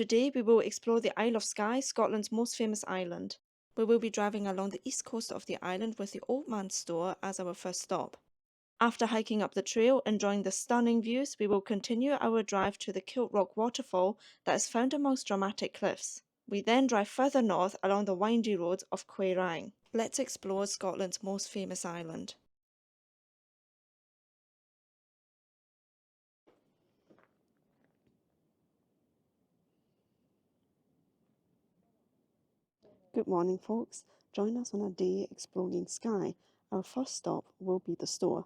Today we will explore the Isle of Skye, Scotland's most famous island. We will be driving along the east coast of the island with the Old Man of Storr as our first stop. After hiking up the trail, enjoying the stunning views, we will continue our drive to the Kilt Rock waterfall that is found amongst dramatic cliffs. We then drive further north along the windy road of Quiraing. Let's explore Scotland's most famous island. Good morning, folks. Join us on a day exploring Skye. Our first stop will be the Storr.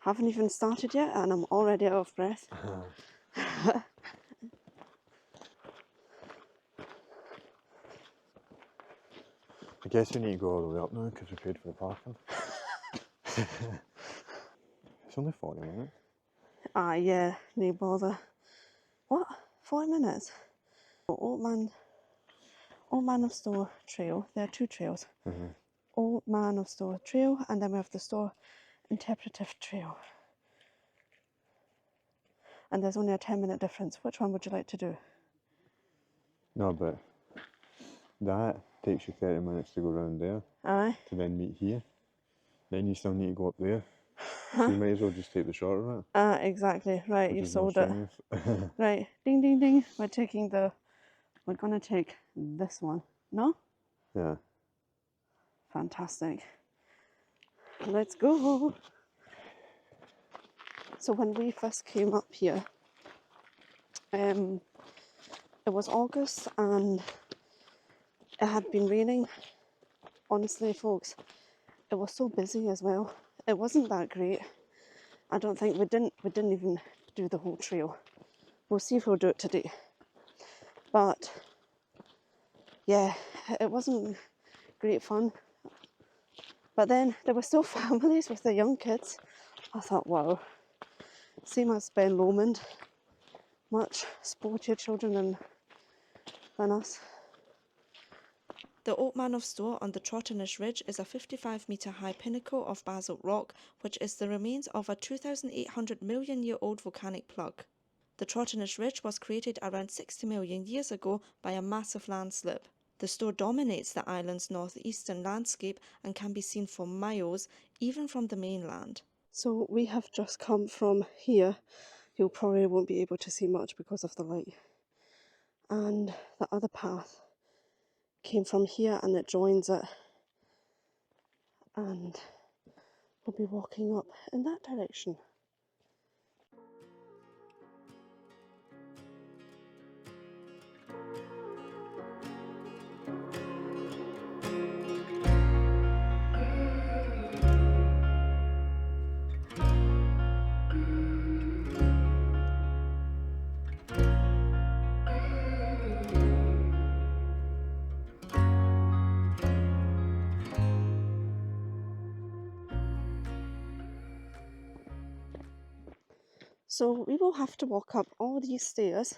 Haven't even started yet and I'm already out of breath. I guess we need to go all the way up now because we paid for the parking. It's only 40 minutes. Ah, yeah, no bother. What? 40 minutes? Old Man of Storr Trail. There are two trails. Old Man of Storr Trail, and then we have the Storr Interpretive Trail. And there's only a 10-minute difference. Which one would you like to do? No, but that takes you 30 minutes to go round there. Aye. To then meet here. Then you still need to go up there. So you might as well just take the shorter route. Ah, exactly. Right, you've sold it. Right, ding, ding, ding. We're gonna take this one. No? Yeah. Fantastic. Let's go. So when we first came up here, it was August and it had been raining. Honestly, folks, it was so busy as well. It wasn't that great. I don't think we didn't even do the whole trail. We'll see if we'll do it today. But yeah, it wasn't great fun. But then there were still families with their young kids. I thought, wow, same as Ben Lomond, much sportier children than us. The Old Man of Storr on the Trotternish Ridge is a 55-metre high pinnacle of basalt rock, which is the remains of a 2,800 million year old volcanic plug. The Trotternish Ridge was created around 60 million years ago by a massive landslip. The Storr dominates the island's northeastern landscape and can be seen for miles, even from the mainland. So we have just come from here. You probably won't be able to see much because of the light. And the other path came from here and it joins it. And we'll be walking up in that direction. So we will have to walk up all these stairs.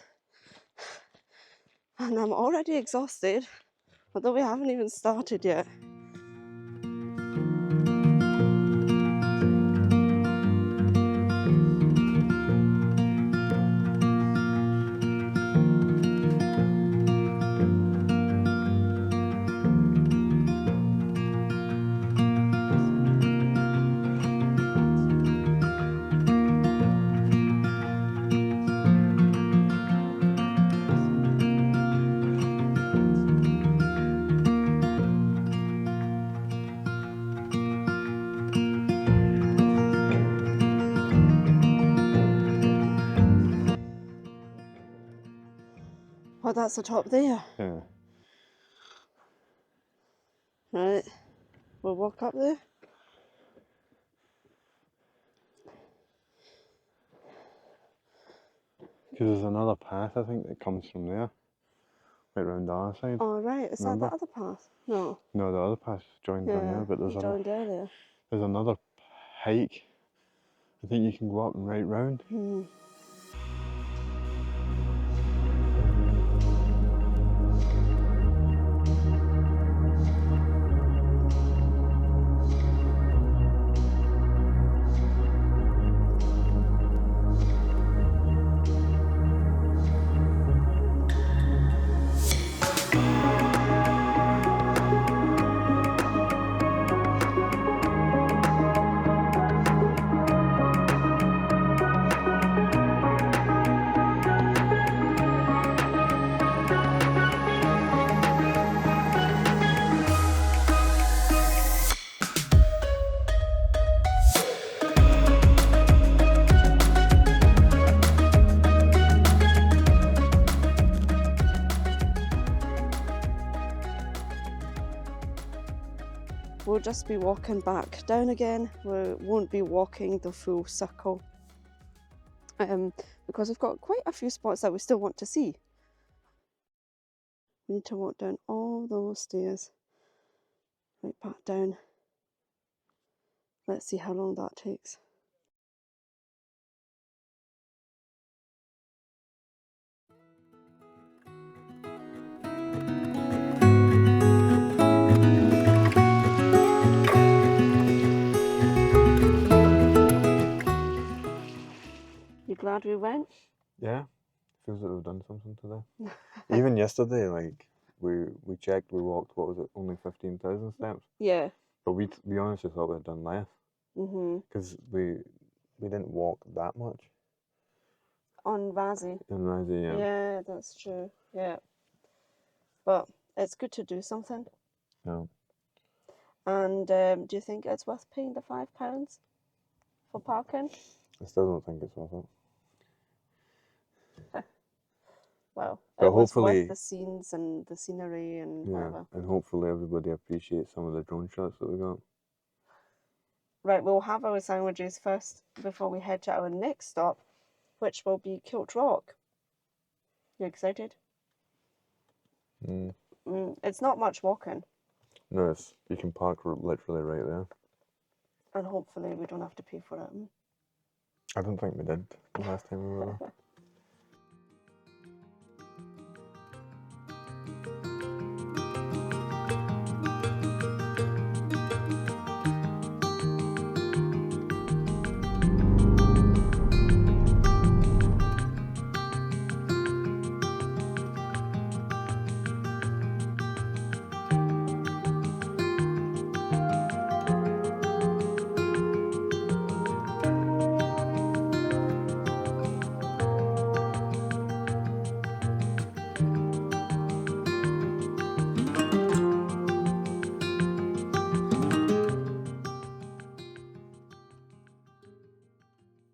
And I'm already exhausted, although we haven't even started yet. Oh, that's the top there. Yeah. Right, we'll walk up there. Because there's another path, I think, that comes from there. Right round the other side. Oh, right, is Remember? that the other path? No. No, the other path joins in there, but there's joined earlier. there's another hike. I think you can go up and right round. We'll just be walking back down again. We won't be walking the full circle because we've got quite a few spots that we still want to see. We need to walk down all those stairs, right back down. Let's see how long that takes. You glad we went? Yeah, feels like we've done something today. Even yesterday, like we checked, we walked. What was it? Only 15,000 steps. Yeah. But we honestly thought we'd done less because we didn't walk that much. On Razzie. In Razzie, yeah. Yeah, that's true. Yeah. But it's good to do something. Yeah. And do you think it's worth paying the £5 for parking? I still don't think it's worth it. Well, but it was hopefully worth the scenes and the scenery and yeah, whatever. and hopefully everybody appreciates some of the drone shots that we got. Right, we'll have our sandwiches first before we head to our next stop, which will be Kilt Rock. You excited? It's not much walking. No, you can park literally right there. And hopefully we don't have to pay for it. I don't think we did the last time we were there.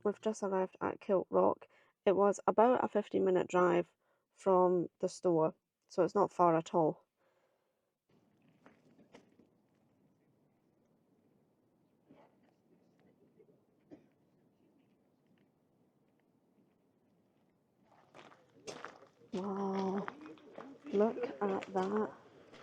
We've just arrived at Kilt Rock. It was about a 15-minute drive from the store, so it's not far at all. Wow, look at that.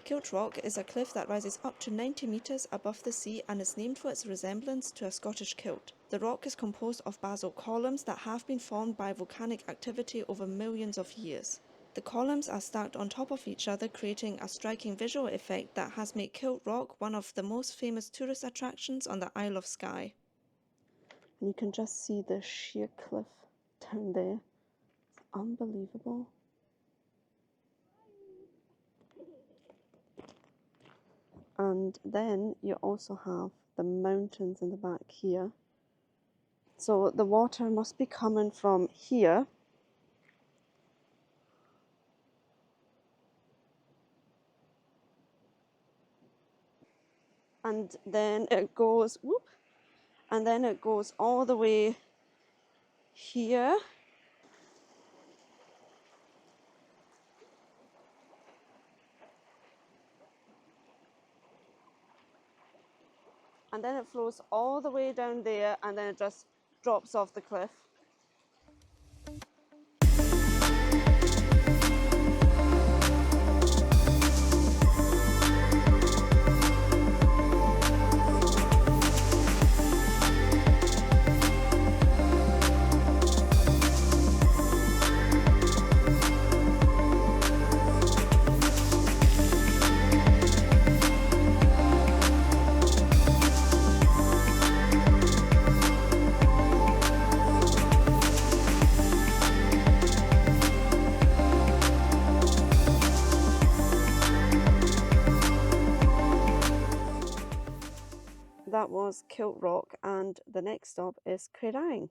Kilt Rock is a cliff that rises up to 90 metres above the sea and is named for its resemblance to a Scottish kilt. The rock is composed of basalt columns that have been formed by volcanic activity over millions of years. The columns are stacked on top of each other, creating a striking visual effect that has made Kilt Rock one of the most famous tourist attractions on the Isle of Skye. And you can just see the sheer cliff down there. It's unbelievable. And then you also have the mountains in the back here. So the water must be coming from here. And then it goes, and then it goes all the way here. And then it flows all the way down there, and then it just drops off the cliff. Kilt Rock, and the next stop is Quiraing.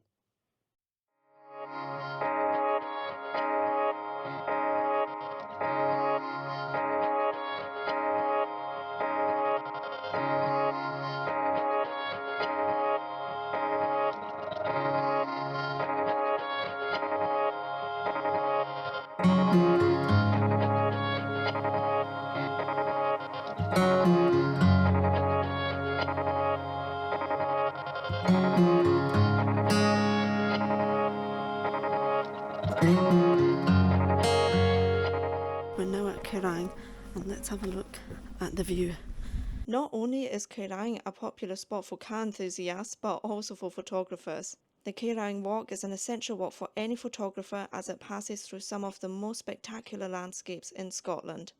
We're now at Quiraing, and let's have a look at the view. Not only is Quiraing a popular spot for car enthusiasts, but also for photographers. The Quiraing Walk is an essential walk for any photographer as it passes through some of the most spectacular landscapes in Scotland.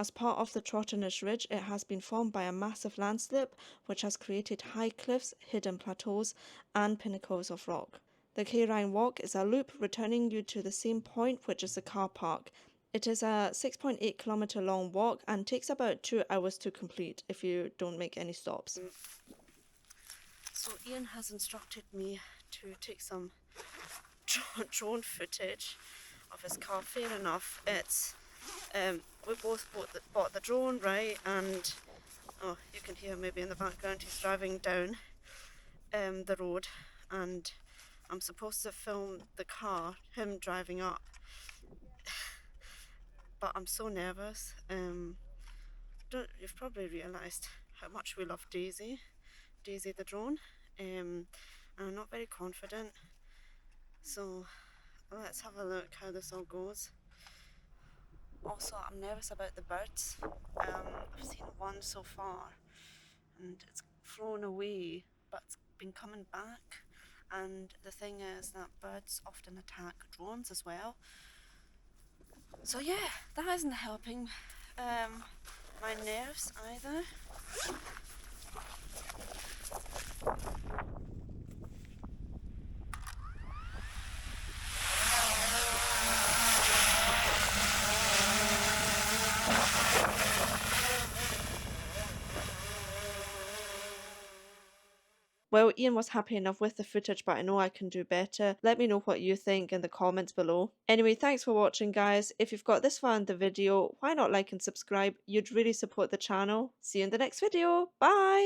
As part of the Trotternish Ridge, it has been formed by a massive landslip which has created high cliffs, hidden plateaus and pinnacles of rock. The Quiraing Walk is a loop returning you to the same point, which is the car park. It is a 6.8 kilometre long walk and takes about 2 hours to complete if you don't make any stops. So Ian has instructed me to take some drone footage of his car. Fair enough, it's we both bought the drone, right? And oh, you can hear maybe in the background he's driving down the road, and I'm supposed to film the car, him driving up. But I'm so nervous. You've probably realised how much we love Daisy the drone, and I'm not very confident. So let's have a look how this all goes. Also, I'm nervous about the birds. I've seen one so far and it's flown away, but it's been coming back. And the thing is that birds often attack drones as well. So yeah, that isn't helping my nerves either. Well, Ian was happy enough with the footage, but I know I can do better. Let me know what you think in the comments below. Anyway, thanks for watching, guys. If you've got this far in the video, why not like and subscribe? You'd really support the channel. See you in the next video. Bye!